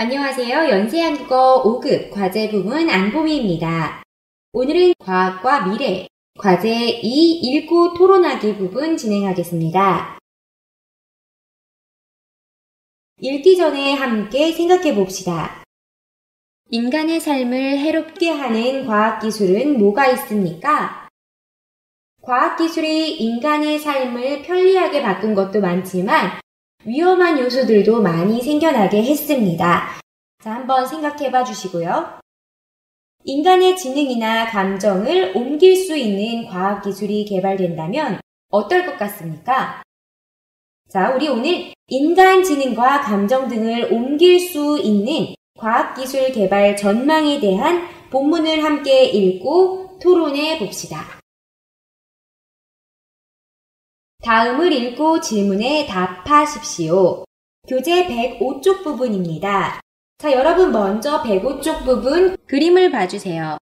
안녕하세요. 연세한국어 5급 과제 부문 안보미입니다. 오늘은 과학과 미래, 과제 2 읽고 토론하기 부분 진행하겠습니다. 읽기 전에 함께 생각해 봅시다. 인간의 삶을 해롭게 하는 과학기술은 뭐가 있습니까? 과학기술이 인간의 삶을 편리하게 바꾼 것도 많지만 위험한 요소들도 많이 생겨나게 했습니다. 자, 한번 생각해 봐 주시고요. 인간의 지능이나 감정을 옮길 수 있는 과학기술이 개발된다면 어떨 것 같습니까? 자, 우리 오늘 인간 지능과 감정 등을 옮길 수 있는 과학기술 개발 전망에 대한 본문을 함께 읽고 토론해 봅시다. 다음을 읽고 질문에 답하십시오. 교재 105쪽 부분입니다. 자, 여러분 먼저 105쪽 부분 그림을 봐주세요.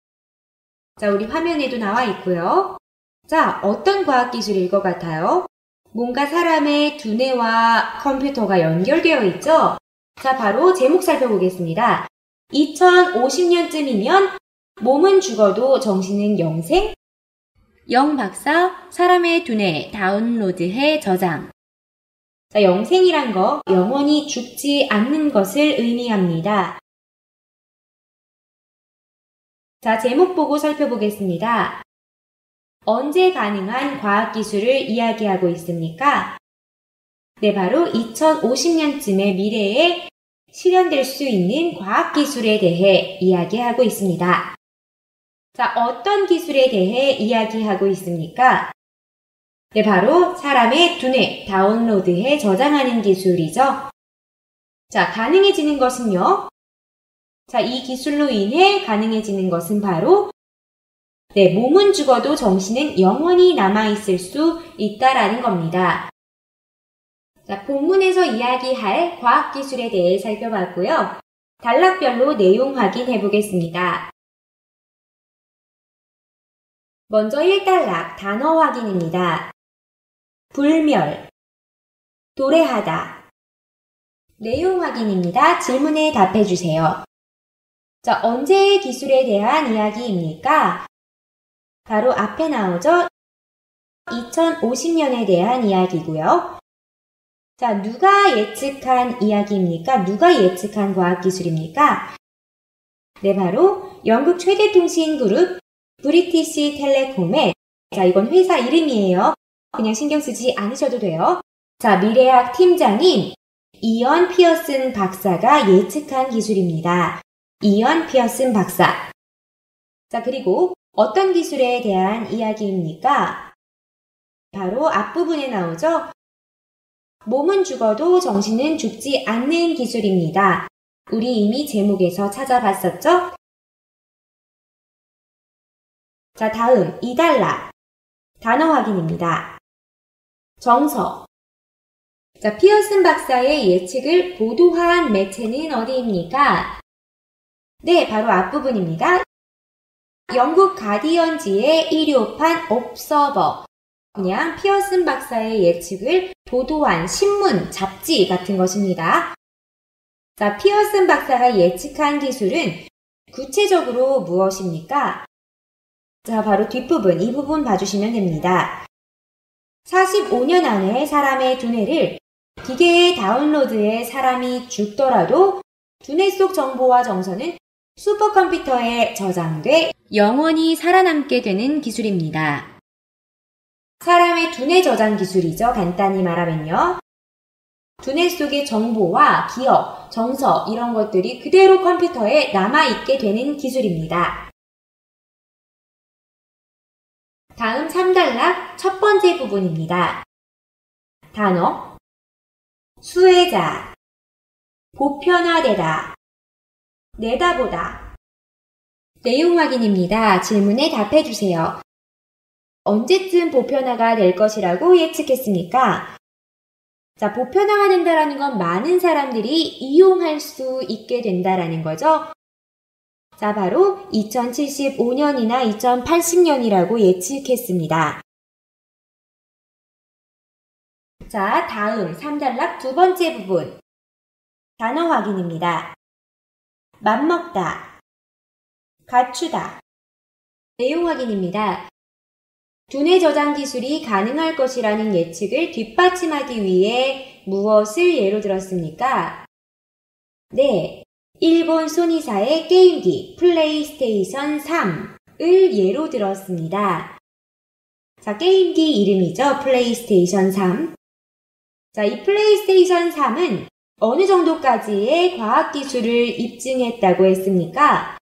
자, 우리 화면에도 나와 있고요. 자, 어떤 과학기술일 것 같아요? 뭔가 사람의 두뇌와 컴퓨터가 연결되어 있죠? 자, 바로 제목 살펴보겠습니다. 2050년쯤이면 몸은 죽어도 정신은 영생? 영박사, 사람의 두뇌 다운로드해 저장. 자, 영생이란 거 영원히 죽지 않는 것을 의미합니다. 자, 제목 보고 살펴보겠습니다. 언제 가능한 과학기술을 이야기하고 있습니까? 네, 바로 2050년쯤의 미래에 실현될 수 있는 과학기술에 대해 이야기하고 있습니다. 자, 어떤 기술에 대해 이야기하고 있습니까? 네, 바로 사람의 두뇌 다운로드해 저장하는 기술이죠. 자, 가능해지는 것은요? 자, 이 기술로 인해 가능해지는 것은 바로 몸은 죽어도 정신은 영원히 남아있을 수 있다라는 겁니다. 자, 본문에서 이야기할 과학기술에 대해 살펴봤고요. 단락별로 내용 확인해 보겠습니다. 먼저 1단락 단어 확인입니다. 불멸, 도래하다. 내용 확인입니다. 질문에 답해 주세요. 자, 언제의 기술에 대한 이야기입니까? 바로 앞에 나오죠? 2050년에 대한 이야기고요. 자, 누가 예측한 이야기입니까? 누가 예측한 과학기술입니까? 네, 바로 영국 최대 통신 그룹 브리티시 텔레콤의, 자, 이건 회사 이름이에요. 그냥 신경 쓰지 않으셔도 돼요. 자, 미래학 팀장인 이언 피어슨 박사가 예측한 기술입니다. 이언 피어슨 박사. 자, 그리고 어떤 기술에 대한 이야기입니까? 바로 앞부분에 나오죠? 몸은 죽어도 정신은 죽지 않는 기술입니다. 우리 이미 제목에서 찾아봤었죠? 자, 다음 2단락 단어 확인입니다. 정서. 자, 피어슨 박사의 예측을 보도한 매체는 어디입니까? 네, 바로 앞부분입니다. 영국 가디언지의 일요판 옵서버. 그냥 피어슨 박사의 예측을 보도한 신문, 잡지 같은 것입니다. 자, 피어슨 박사가 예측한 기술은 구체적으로 무엇입니까? 자, 바로 뒷부분, 이 부분 봐주시면 됩니다. 45년 안에 사람의 두뇌를 기계에 다운로드해 사람이 죽더라도 두뇌 속 정보와 정서는 슈퍼컴퓨터에 저장돼 영원히 살아남게 되는 기술입니다. 사람의 두뇌 저장 기술이죠. 간단히 말하면요. 두뇌 속의 정보와 기억, 정서 이런 것들이 그대로 컴퓨터에 남아있게 되는 기술입니다. 다음 3단락 첫 번째 부분입니다. 단어 수혜자, 보편화되다, 내다보다. 내용 확인입니다. 질문에 답해 주세요. 언제쯤 보편화가 될 것이라고 예측했습니까? 자, 보편화가 된다라는 건 많은 사람들이 이용할 수 있게 된다라는 거죠. 자, 바로 2075년이나 2080년이라고 예측했습니다. 자, 다음 3단락 두 번째 부분. 단어 확인입니다. 맘먹다, 갖추다. 내용 확인입니다. 두뇌 저장 기술이 가능할 것이라는 예측을 뒷받침하기 위해 무엇을 예로 들었습니까? 네, 일본 소니사의 게임기 플레이스테이션 3을 예로 들었습니다. 자, 게임기 이름이죠. 플레이스테이션 3. 자, 이 플레이스테이션 3은 어느 정도까지의 과학기술을 입증했다고 했습니까?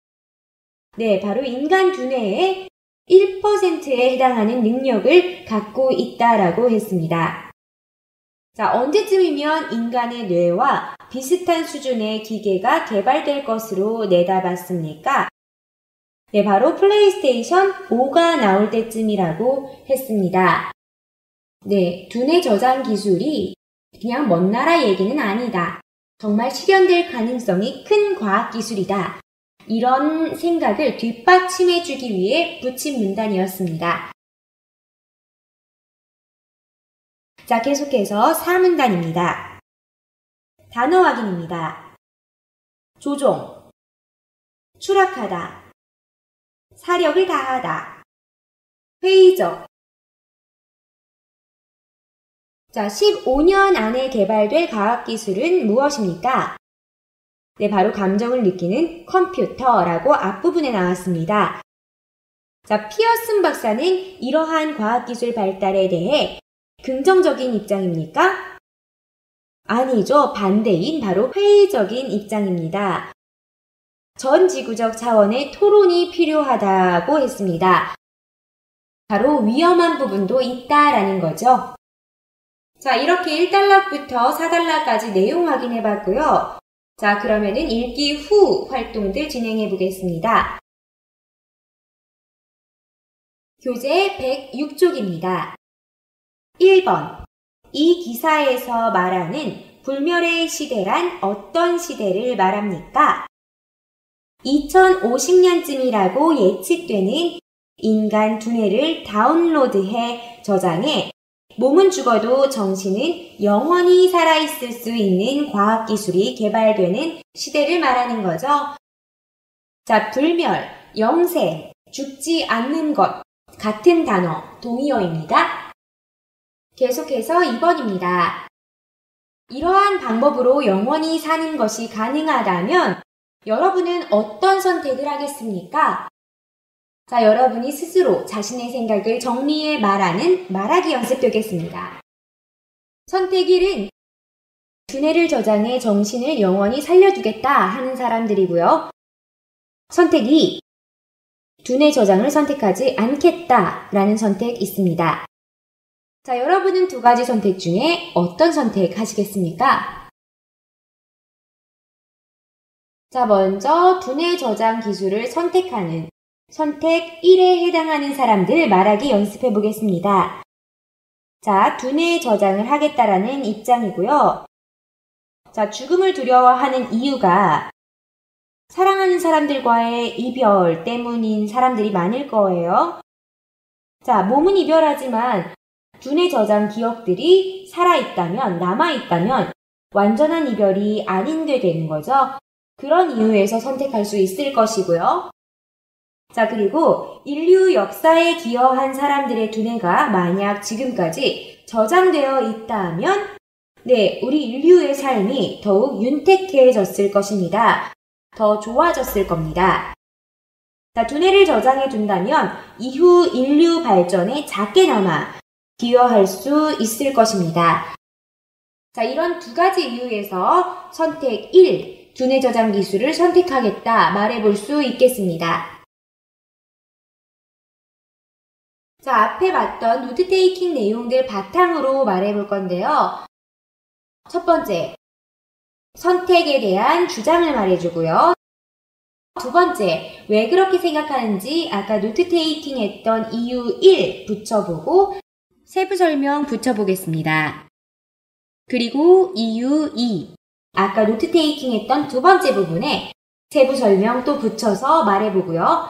네, 바로 인간 두뇌의 1%에 해당하는 능력을 갖고 있다라고 했습니다. 자, 언제쯤이면 인간의 뇌와 비슷한 수준의 기계가 개발될 것으로 내다봤습니까? 네, 바로 플레이스테이션 5가 나올 때쯤이라고 했습니다. 네, 두뇌 저장 기술이 그냥 먼 나라 얘기는 아니다. 정말 실현될 가능성이 큰 과학기술이다. 이런 생각을 뒷받침해주기 위해 붙인 문단이었습니다. 자, 계속해서 4문단입니다. 단어 확인입니다. 조종, 추락하다, 사력을 다하다, 회의적. 자, 15년 안에 개발될 과학기술은 무엇입니까? 네, 바로 감정을 느끼는 컴퓨터라고 앞부분에 나왔습니다. 자, 피어슨 박사는 이러한 과학기술 발달에 대해 긍정적인 입장입니까? 아니죠. 반대인 바로 회의적인 입장입니다. 전 지구적 차원의 토론이 필요하다고 했습니다. 바로 위험한 부분도 있다라는 거죠. 자, 이렇게 1단락부터 4단락까지 내용 확인해 봤고요. 자, 그러면은 읽기 후 활동들 진행해 보겠습니다. 교재 106쪽입니다. 1번. 이 기사에서 말하는 불멸의 시대란 어떤 시대를 말합니까? 2050년쯤이라고 예측되는 인간 두뇌를 다운로드해 저장해 몸은 죽어도 정신은 영원히 살아있을 수 있는 과학기술이 개발되는 시대를 말하는 거죠. 자, 불멸, 영생, 죽지 않는 것, 같은 단어, 동의어입니다. 계속해서 2번입니다. 이러한 방법으로 영원히 사는 것이 가능하다면 여러분은 어떤 선택을 하겠습니까? 자, 여러분이 스스로 자신의 생각을 정리해 말하는 말하기 연습 되겠습니다. 선택 1은 두뇌를 저장해 정신을 영원히 살려두겠다 하는 사람들이고요. 선택 2, 두뇌 저장을 선택하지 않겠다 라는 선택 있습니다. 자, 여러분은 두 가지 선택 중에 어떤 선택 하시겠습니까? 자, 먼저 두뇌 저장 기술을 선택하는 선택 1에 해당하는 사람들 말하기 연습해 보겠습니다. 자, 두뇌 저장을 하겠다라는 입장이고요. 자, 죽음을 두려워하는 이유가 사랑하는 사람들과의 이별 때문인 사람들이 많을 거예요. 자, 몸은 이별하지만 두뇌 저장 기억들이 살아있다면, 남아있다면 완전한 이별이 아닌게 되는 거죠. 그런 이유에서 선택할 수 있을 것이고요. 자, 그리고 인류 역사에 기여한 사람들의 두뇌가 만약 지금까지 저장되어 있다면 네, 우리 인류의 삶이 더욱 윤택해졌을 것입니다. 더 좋아졌을 겁니다. 자, 두뇌를 저장해 둔다면 이후 인류 발전에 작게나마 기여할 수 있을 것입니다. 자, 이런 두 가지 이유에서 선택 1, 두뇌 저장 기술을 선택하겠다 말해볼 수 있겠습니다. 자, 앞에 봤던 노트 테이킹 내용들 바탕으로 말해볼 건데요. 첫 번째, 선택에 대한 주장을 말해주고요. 두 번째, 왜 그렇게 생각하는지 아까 노트 테이킹 했던 이유 1 붙여보고 세부 설명 붙여보겠습니다. 그리고 이유 2, 아까 노트 테이킹 했던 두 번째 부분에 세부 설명 또 붙여서 말해보고요.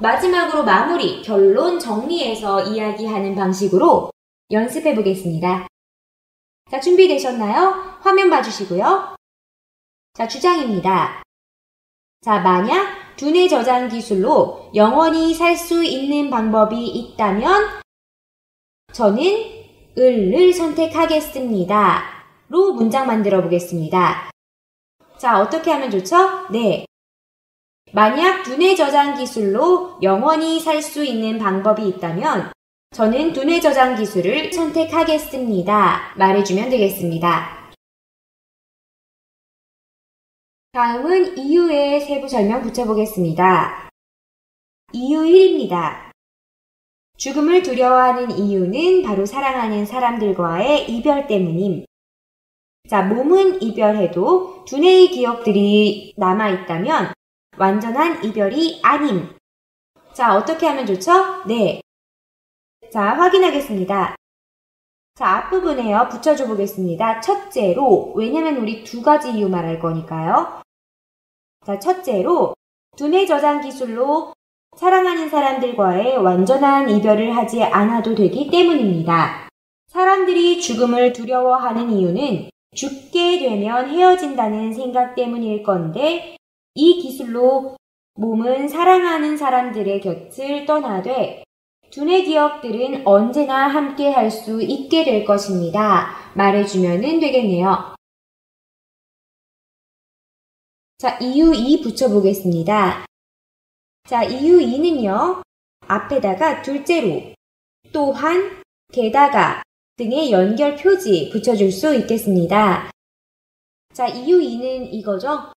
마지막으로 마무리, 결론 정리해서 이야기하는 방식으로 연습해 보겠습니다. 자, 준비되셨나요? 화면 봐주시고요. 자, 주장입니다. 자, 만약 두뇌 저장 기술로 영원히 살 수 있는 방법이 있다면 저는 을을 선택하겠습니다. 로 문장 만들어 보겠습니다. 자, 어떻게 하면 좋죠? 네. 만약 두뇌 저장 기술로 영원히 살 수 있는 방법이 있다면 저는 두뇌 저장 기술을 선택하겠습니다. 말해주면 되겠습니다. 다음은 이유의 세부 설명 붙여보겠습니다. 이유 1입니다. 죽음을 두려워하는 이유는 바로 사랑하는 사람들과의 이별 때문임. 자, 몸은 이별해도 두뇌의 기억들이 남아있다면 완전한 이별이 아님. 자, 어떻게 하면 좋죠? 네. 자, 확인하겠습니다. 자, 앞부분에요. 붙여줘 보겠습니다. 첫째로, 왜냐면 우리 두 가지 이유 말할 거니까요. 자, 첫째로, 두뇌 저장 기술로 사랑하는 사람들과의 완전한 이별을 하지 않아도 되기 때문입니다. 사람들이 죽음을 두려워하는 이유는 죽게 되면 헤어진다는 생각 때문일 건데, 이 기술로 몸은 사랑하는 사람들의 곁을 떠나되 두뇌 기억들은 언제나 함께 할 수 있게 될 것입니다. 말해주면 되겠네요. 자, 이유 2 붙여보겠습니다. 자, 이유 2는요. 앞에다가 둘째로, 또한, 게다가 등의 연결 표지 붙여줄 수 있겠습니다. 자, 이유 2는 이거죠.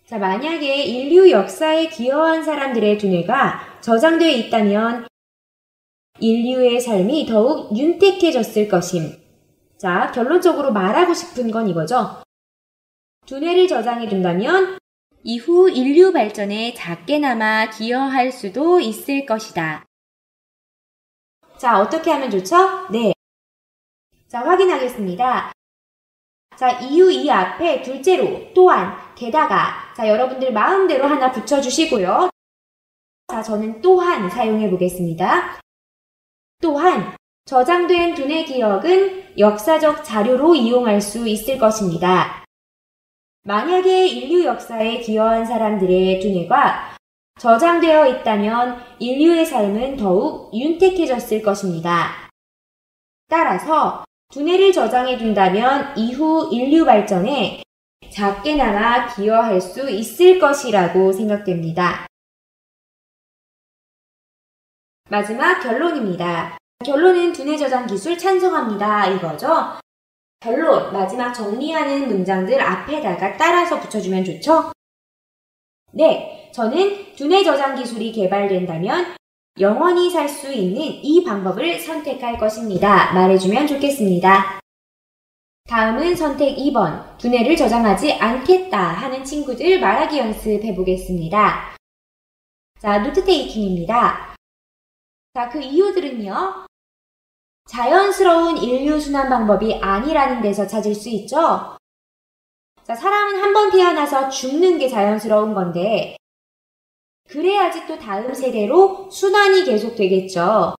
자, 만약에 인류 역사에 기여한 사람들의 두뇌가 저장되어 있다면 인류의 삶이 더욱 윤택해졌을 것임. 자, 결론적으로 말하고 싶은 건 이거죠. 두뇌를 저장해 둔다면 이후 인류 발전에 작게나마 기여할 수도 있을 것이다. 자, 어떻게 하면 좋죠? 네. 자, 확인하겠습니다. 자, 이유 2 앞에 둘째로, 또한, 게다가. 자, 여러분들 마음대로 하나 붙여주시고요. 자, 저는 또한 사용해 보겠습니다. 또한, 저장된 두뇌 기억은 역사적 자료로 이용할 수 있을 것입니다. 만약에 인류 역사에 기여한 사람들의 두뇌가 저장되어 있다면 인류의 삶은 더욱 윤택해졌을 것입니다. 따라서 두뇌를 저장해 둔다면 이후 인류 발전에 작게나마 기여할 수 있을 것이라고 생각됩니다. 마지막 결론입니다. 결론은 두뇌 저장 기술 찬성합니다. 이거죠. 결론, 마지막 정리하는 문장들 앞에다가 따라서 붙여주면 좋죠? 네, 저는 두뇌 저장 기술이 개발된다면 영원히 살 수 있는 이 방법을 선택할 것입니다. 말해주면 좋겠습니다. 다음은 선택 2번, 두뇌를 저장하지 않겠다 하는 친구들 말하기 연습해 보겠습니다. 자, 노트 테이킹입니다. 자, 그 이유들은요. 자연스러운 인류 순환 방법이 아니라는 데서 찾을 수 있죠. 자, 사람은 한 번 태어나서 죽는 게 자연스러운 건데 그래야지 또 다음 세대로 순환이 계속되겠죠.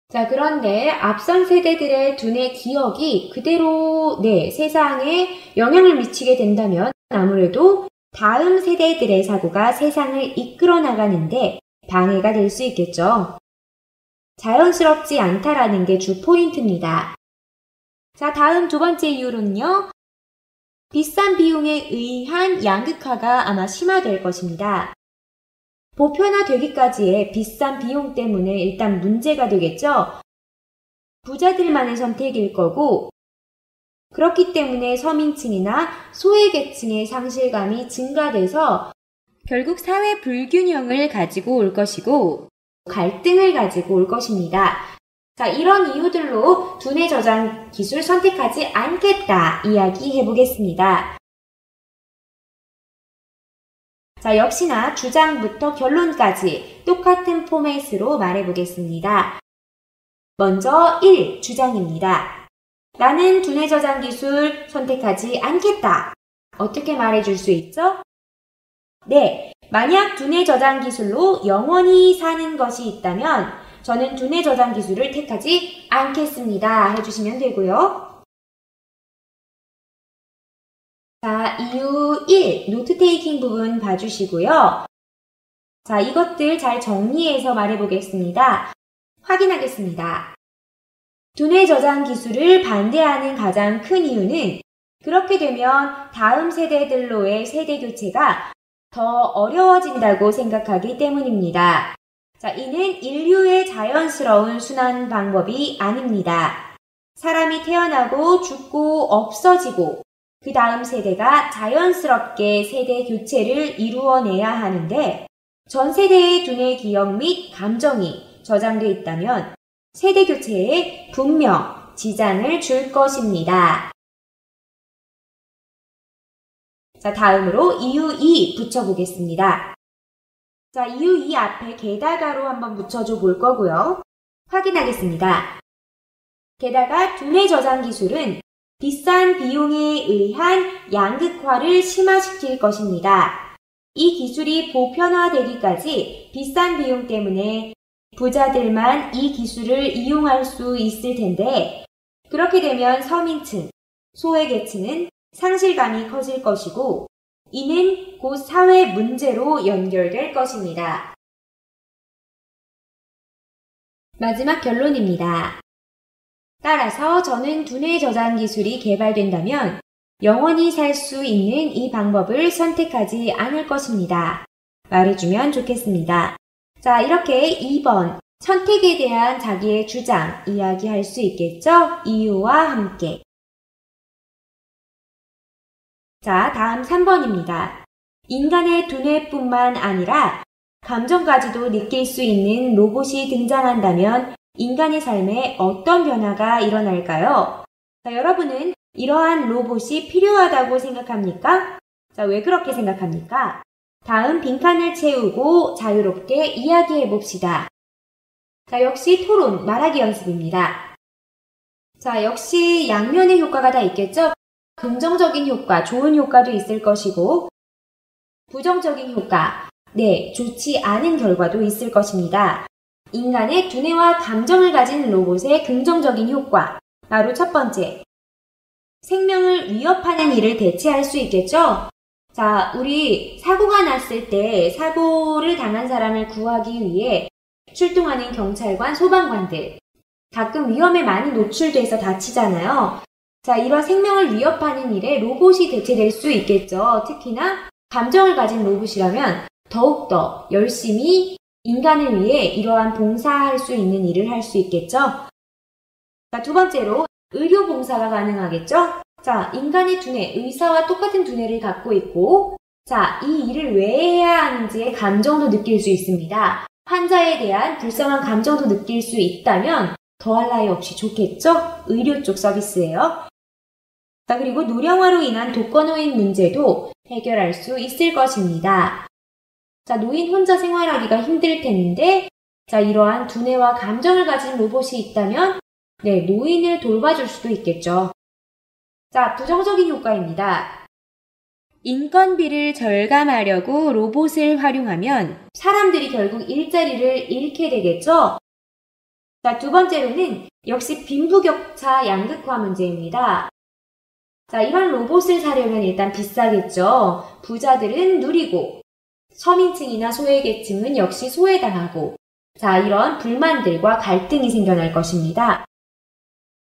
자, 그런데 앞선 세대들의 두뇌 기억이 그대로 세상에 영향을 미치게 된다면 아무래도 다음 세대들의 사고가 세상을 이끌어 나가는데 방해가 될 수 있겠죠. 자연스럽지 않다라는 게 주 포인트입니다. 자, 다음 두 번째 이유로는요. 비싼 비용에 의한 양극화가 아마 심화될 것입니다. 보편화되기까지의 비싼 비용 때문에 일단 문제가 되겠죠. 부자들만의 선택일 거고 그렇기 때문에 서민층이나 소외계층의 상실감이 증가돼서 결국 사회 불균형을 가지고 올 것이고 갈등을 가지고 올 것입니다. 자, 이런 이유들로 두뇌 저장 기술 선택하지 않겠다 이야기해 보겠습니다. 자, 역시나 주장부터 결론까지 똑같은 포맷으로 말해 보겠습니다. 먼저 1. 주장입니다. 나는 두뇌 저장 기술 선택하지 않겠다. 어떻게 말해 줄 수 있죠? 네, 만약 두뇌 저장 기술로 영원히 사는 것이 있다면 저는 두뇌 저장 기술을 택하지 않겠습니다. 해주시면 되고요. 자, 이유 1, 노트 테이킹 부분 봐주시고요. 자, 이것들 잘 정리해서 말해보겠습니다. 확인하겠습니다. 두뇌 저장 기술을 반대하는 가장 큰 이유는 그렇게 되면 다음 세대들로의 세대 교체가 더 어려워진다고 생각하기 때문입니다. 자, 이는 인류의 자연스러운 순환 방법이 아닙니다. 사람이 태어나고 죽고 없어지고 그 다음 세대가 자연스럽게 세대 교체를 이루어내야 하는데 전 세대의 두뇌 기억 및 감정이 저장돼 있다면 세대 교체에 분명 지장을 줄 것입니다. 자, 다음으로 이유 2 붙여보겠습니다. 자, 이유 2 앞에 게다가로 한번 붙여줘 볼 거고요. 확인하겠습니다. 게다가 두뇌 저장 기술은 비싼 비용에 의한 양극화를 심화시킬 것입니다. 이 기술이 보편화되기까지 비싼 비용 때문에 부자들만 이 기술을 이용할 수 있을 텐데 그렇게 되면 서민층, 소외계층은 상실감이 커질 것이고 이는 곧 사회 문제로 연결될 것입니다. 마지막 결론입니다. 따라서 저는 두뇌 저장 기술이 개발된다면 영원히 살 수 있는 이 방법을 선택하지 않을 것입니다. 말해주면 좋겠습니다. 자, 이렇게 2번 선택에 대한 자기의 주장 이야기할 수 있겠죠? 이유와 함께. 자, 다음 3번입니다. 인간의 두뇌뿐만 아니라 감정까지도 느낄 수 있는 로봇이 등장한다면 인간의 삶에 어떤 변화가 일어날까요? 자, 여러분은 이러한 로봇이 필요하다고 생각합니까? 자, 왜 그렇게 생각합니까? 다음 빈칸을 채우고 자유롭게 이야기해 봅시다. 자, 역시 토론, 말하기 연습입니다. 자, 역시 양면의 효과가 다 있겠죠? 긍정적인 효과, 좋은 효과도 있을 것이고 부정적인 효과, 네, 좋지 않은 결과도 있을 것입니다. 인간의 두뇌와 감정을 가진 로봇의 긍정적인 효과, 바로 첫 번째, 생명을 위협하는 일을 대체할 수 있겠죠? 자, 우리 사고가 났을 때 사고를 당한 사람을 구하기 위해 출동하는 경찰관, 소방관들, 가끔 위험에 많이 노출돼서 다치잖아요. 자, 이런 생명을 위협하는 일에 로봇이 대체될 수 있겠죠. 특히나 감정을 가진 로봇이라면 더욱더 열심히 인간을 위해 이러한 봉사할 수 있는 일을 할 수 있겠죠. 자, 두 번째로 의료 봉사가 가능하겠죠. 자, 인간의 두뇌, 의사와 똑같은 두뇌를 갖고 있고 자, 이 일을 왜 해야 하는지의 감정도 느낄 수 있습니다. 환자에 대한 불쌍한 감정도 느낄 수 있다면 더할 나위 없이 좋겠죠? 의료 쪽 서비스예요. 자, 그리고 노령화로 인한 독거노인 문제도 해결할 수 있을 것입니다. 자, 노인 혼자 생활하기가 힘들 텐데 자, 이러한 두뇌와 감정을 가진 로봇이 있다면 네, 노인을 돌봐줄 수도 있겠죠. 자, 부정적인 효과입니다. 인건비를 절감하려고 로봇을 활용하면 사람들이 결국 일자리를 잃게 되겠죠. 자, 두 번째로는 역시 빈부격차 양극화 문제입니다. 자, 이런 로봇을 사려면 일단 비싸겠죠. 부자들은 누리고 서민층이나 소외계층은 역시 소외당하고 자, 이런 불만들과 갈등이 생겨날 것입니다.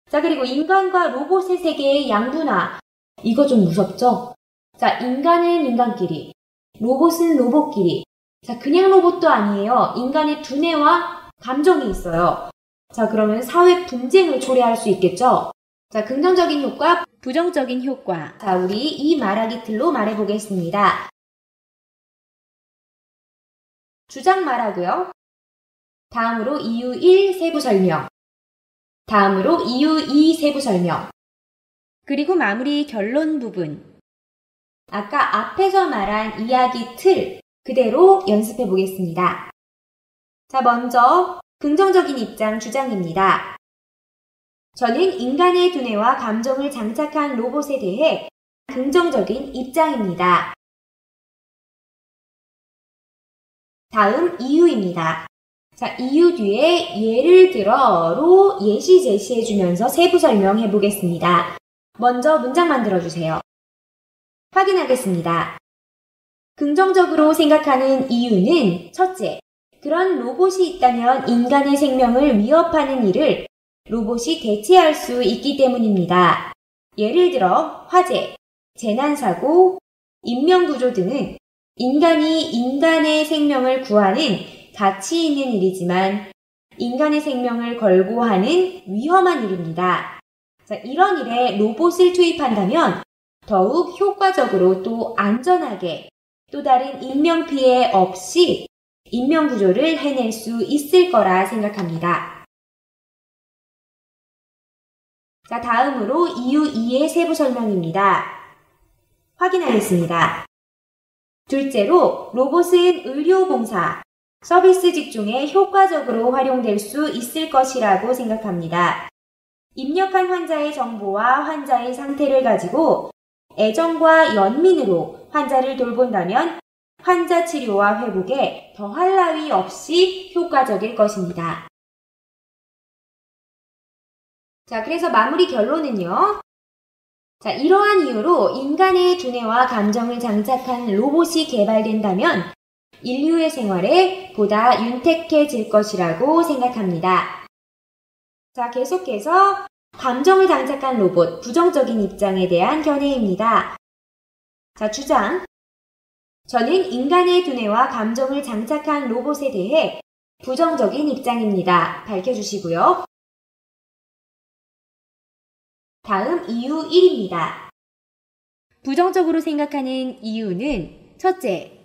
자, 그리고 인간과 로봇의 세계의 양분화. 이거 좀 무섭죠? 자, 인간은 인간끼리, 로봇은 로봇끼리. 자, 그냥 로봇도 아니에요. 인간의 두뇌와 감정이 있어요. 자, 그러면 사회 분쟁을 초래할 수 있겠죠? 자, 긍정적인 효과, 부정적인 효과. 자, 우리 이 말하기 틀로 말해보겠습니다. 주장 말하고요. 다음으로 이유 1 세부 설명. 다음으로 이유 2 세부 설명. 그리고 마무리 결론 부분. 아까 앞에서 말한 이야기 틀 그대로 연습해 보겠습니다. 자, 먼저 긍정적인 입장 주장입니다. 저는 인간의 두뇌와 감정을 장착한 로봇에 대해 긍정적인 입장입니다. 다음 이유입니다. 자, 이유 뒤에 예를 들어로 예시 제시해주면서 세부 설명해 보겠습니다. 먼저 문장 만들어주세요. 확인하겠습니다. 긍정적으로 생각하는 이유는 첫째, 그런 로봇이 있다면 인간의 생명을 위협하는 일을 로봇이 대체할 수 있기 때문입니다. 예를 들어 화재, 재난사고, 인명구조 등은 인간이 인간의 생명을 구하는 가치 있는 일이지만 인간의 생명을 걸고 하는 위험한 일입니다. 자, 이런 일에 로봇을 투입한다면 더욱 효과적으로 또 안전하게 또 다른 인명피해 없이 인명구조를 해낼 수 있을 거라 생각합니다. 자, 다음으로 이유 2의 세부 설명입니다. 확인하겠습니다. 둘째로 로봇은 의료봉사, 서비스 직종에 효과적으로 활용될 수 있을 것이라고 생각합니다. 입력한 환자의 정보와 환자의 상태를 가지고 애정과 연민으로 환자를 돌본다면 환자 치료와 회복에 더할 나위 없이 효과적일 것입니다. 자, 그래서 마무리 결론은요. 자, 이러한 이유로 인간의 두뇌와 감정을 장착한 로봇이 개발된다면 인류의 생활에 보다 윤택해질 것이라고 생각합니다. 자, 계속해서 감정을 장착한 로봇, 부정적인 입장에 대한 견해입니다. 자, 주장. 저는 인간의 두뇌와 감정을 장착한 로봇에 대해 부정적인 입장입니다. 밝혀주시고요. 다음 이유 1입니다. 부정적으로 생각하는 이유는 첫째,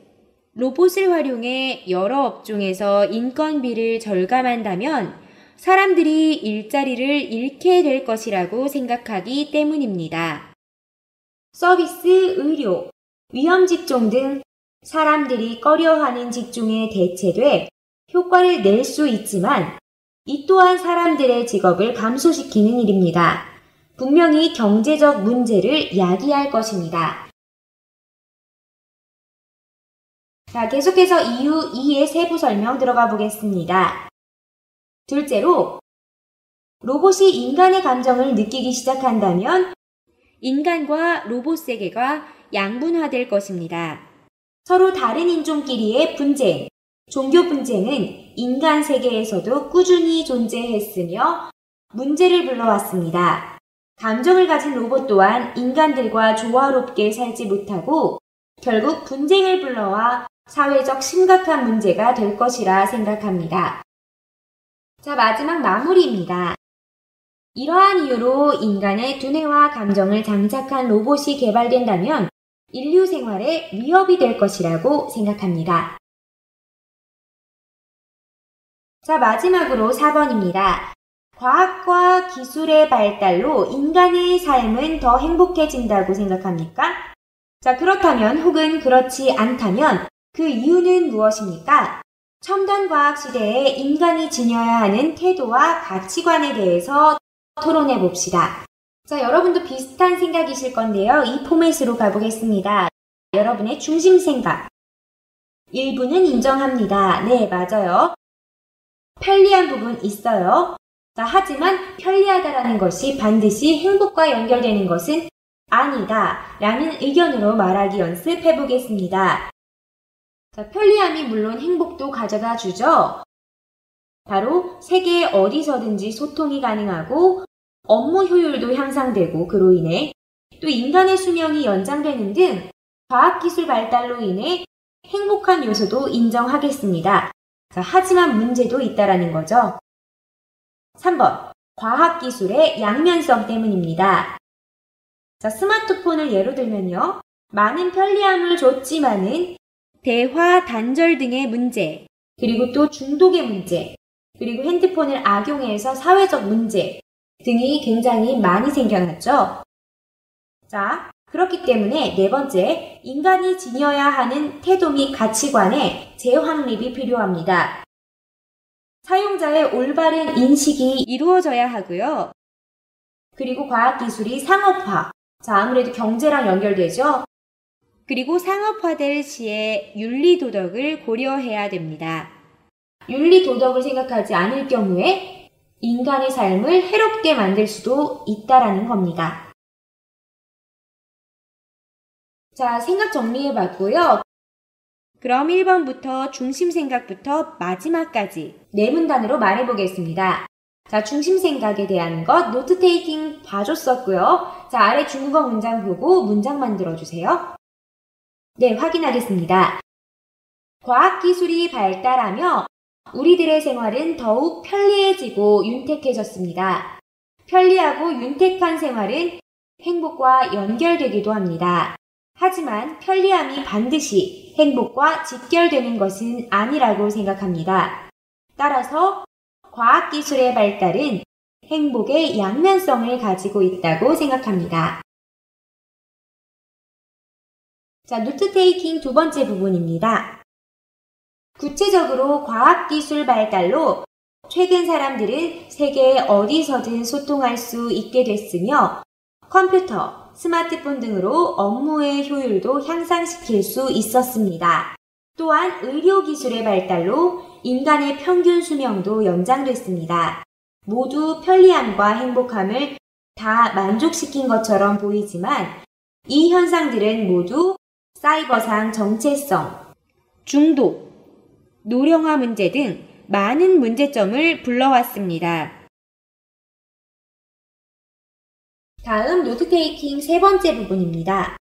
로봇을 활용해 여러 업종에서 인건비를 절감한다면 사람들이 일자리를 잃게 될 것이라고 생각하기 때문입니다. 서비스, 의료, 위험 직종 등 사람들이 꺼려하는 직종에 대체돼 효과를 낼 수 있지만 이 또한 사람들의 직업을 감소시키는 일입니다. 분명히 경제적 문제를 야기할 것입니다. 자, 계속해서 이유 2의 세부 설명 들어가 보겠습니다. 둘째로, 로봇이 인간의 감정을 느끼기 시작한다면 인간과 로봇 세계가 양분화될 것입니다. 서로 다른 인종끼리의 분쟁, 종교 분쟁은 인간 세계에서도 꾸준히 존재했으며 문제를 불러왔습니다. 감정을 가진 로봇 또한 인간들과 조화롭게 살지 못하고 결국 분쟁을 불러와 사회적 심각한 문제가 될 것이라 생각합니다. 자, 마지막 마무리입니다. 이러한 이유로 인간의 두뇌와 감정을 장착한 로봇이 개발된다면 인류 생활에 위협이 될 것이라고 생각합니다. 자, 마지막으로 4번입니다. 과학과 기술의 발달로 인간의 삶은 더 행복해진다고 생각합니까? 자, 그렇다면 혹은 그렇지 않다면 그 이유는 무엇입니까? 첨단 과학 시대에 인간이 지녀야 하는 태도와 가치관에 대해서 토론해 봅시다. 자, 여러분도 비슷한 생각이실 건데요. 이 포맷으로 가보겠습니다. 여러분의 중심 생각. 일부는 인정합니다. 네, 맞아요. 편리한 부분 있어요. 자, 하지만 편리하다라는 것이 반드시 행복과 연결되는 것은 아니다 라는 의견으로 말하기 연습해 보겠습니다. 자, 편리함이 물론 행복도 가져다 주죠. 바로 세계 어디서든지 소통이 가능하고 업무 효율도 향상되고 그로 인해 또 인간의 수명이 연장되는 등 과학기술 발달로 인해 행복한 요소도 인정하겠습니다. 자, 하지만 문제도 있다라는 거죠. 3번, 과학기술의 양면성 때문입니다. 자, 스마트폰을 예로 들면요. 많은 편리함을 줬지만은 대화 단절 등의 문제, 그리고 또 중독의 문제, 그리고 핸드폰을 악용해서 사회적 문제 등이 굉장히 많이 생겨났죠. 자, 그렇기 때문에 네 번째, 인간이 지녀야 하는 태도 및 가치관의 재확립이 필요합니다. 사용자의 올바른 인식이 이루어져야 하고요. 그리고 과학기술이 상업화, 자, 아무래도 경제랑 연결되죠. 그리고 상업화될 시에 윤리도덕을 고려해야 됩니다. 윤리도덕을 생각하지 않을 경우에 인간의 삶을 해롭게 만들 수도 있다라는 겁니다. 자, 생각 정리해 봤고요. 그럼 1번부터 중심 생각부터 마지막까지 네 문단으로 말해 보겠습니다. 자, 중심 생각에 대한 것 노트 테이킹 봐줬었고요. 자, 아래 중국어 문장 보고 문장 만들어 주세요. 네, 확인하겠습니다. 과학기술이 발달하며 우리들의 생활은 더욱 편리해지고 윤택해졌습니다. 편리하고 윤택한 생활은 행복과 연결되기도 합니다. 하지만 편리함이 반드시 행복과 직결되는 것은 아니라고 생각합니다. 따라서 과학기술의 발달은 행복의 양면성을 가지고 있다고 생각합니다. 자, 노트 테이킹 두 번째 부분입니다. 구체적으로 과학기술 발달로 최근 사람들은 세계 어디서든 소통할 수 있게 됐으며 컴퓨터, 스마트폰 등으로 업무의 효율도 향상시킬 수 있었습니다. 또한 의료기술의 발달로 인간의 평균 수명도 연장됐습니다. 모두 편리함과 행복함을 다 만족시킨 것처럼 보이지만 이 현상들은 모두 사이버상 정체성, 중독, 노령화 문제 등 많은 문제점을 불러왔습니다. 다음 노트 테이킹 세 번째 부분입니다.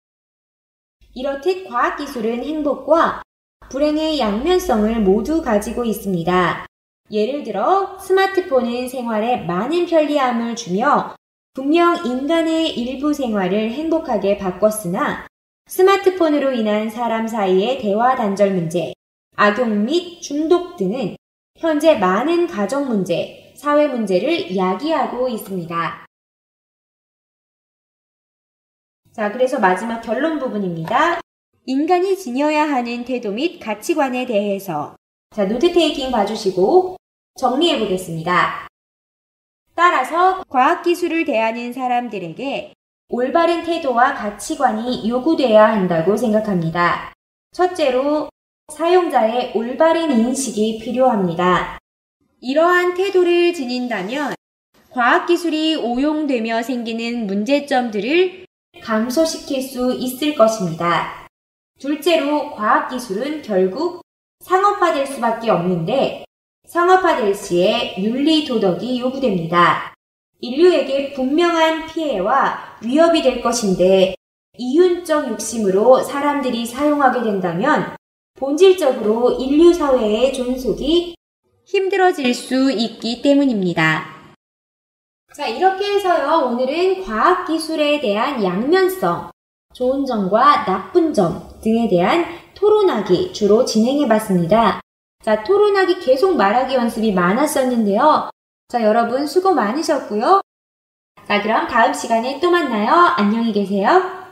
이렇듯 과학기술은 행복과 불행의 양면성을 모두 가지고 있습니다. 예를 들어 스마트폰은 생활에 많은 편리함을 주며 분명 인간의 일부 생활을 행복하게 바꿨으나 스마트폰으로 인한 사람 사이의 대화 단절 문제, 악용 및 중독 등은 현재 많은 가정 문제, 사회 문제를 야기하고 있습니다. 자, 그래서 마지막 결론 부분입니다. 인간이 지녀야 하는 태도 및 가치관에 대해서 자, 노트 테이킹 봐주시고 정리해 보겠습니다. 따라서 과학기술을 대하는 사람들에게 올바른 태도와 가치관이 요구돼야 한다고 생각합니다. 첫째로 사용자의 올바른 인식이 필요합니다. 이러한 태도를 지닌다면 과학기술이 오용되며 생기는 문제점들을 감소시킬 수 있을 것입니다. 둘째로 과학기술은 결국 상업화될 수밖에 없는데 상업화될 시에 윤리 도덕이 요구됩니다. 인류에게 분명한 피해와 위협이 될 것인데 이윤적 욕심으로 사람들이 사용하게 된다면 본질적으로 인류 사회의 존속이 힘들어질 수 있기 때문입니다. 자, 이렇게 해서요, 오늘은 과학기술에 대한 양면성, 좋은 점과 나쁜 점 등에 대한 토론하기 주로 진행해 봤습니다. 자, 토론하기 계속 말하기 연습이 많았었는데요. 자, 여러분 수고 많으셨고요. 자, 그럼 다음 시간에 또 만나요. 안녕히 계세요.